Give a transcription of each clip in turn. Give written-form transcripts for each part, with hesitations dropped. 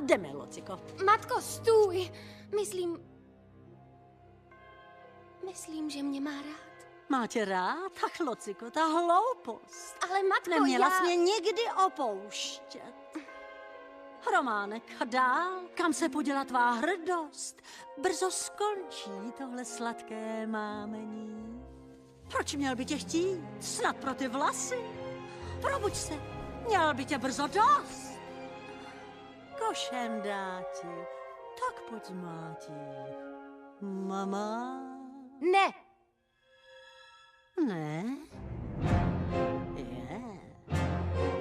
jdeme, Lociko. Matko, stůj! Myslím, že mě má rád. Má tě rád? Ach, Lociko, ta hloupost. Ale matko, Neměla já... jsi mě nikdy opouštět. Románek, a dál? Kam se poděla tvá hrdost? Brzo skončí tohle sladké mámení. Proč měl by tě chtít? Snad pro ty vlasy? Probuď se, měl by tě brzo dost. Košem dá ti, tak pojď zmátí. Mama? Ne! Ne? Je.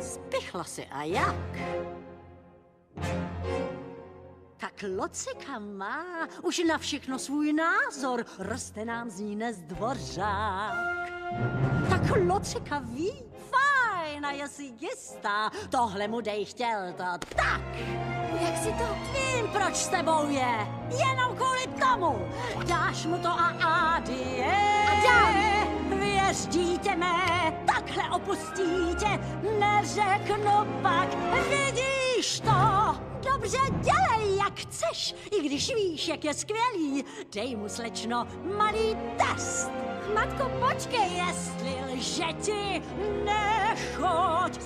Spichla si a jak? Tak Locika má už na všechno svůj názor, roste nám z ní nezdvořák. Tak Locika ví, fajn, a je si jistá, tohle mu dej chtěl to tak. Jak si to... Vím, proč s tebou je, jenom kvůli tomu. Dáš mu to a adie. A dám. Věř, dítě mé, takhle opustí tě, neřeknu pak, vidíš to. Dobře, dělej, jak chceš, i když víš, jak je skvělý. Dej mu, slečno, malý test. Matko, počkej! Jestli lže ti, nechoď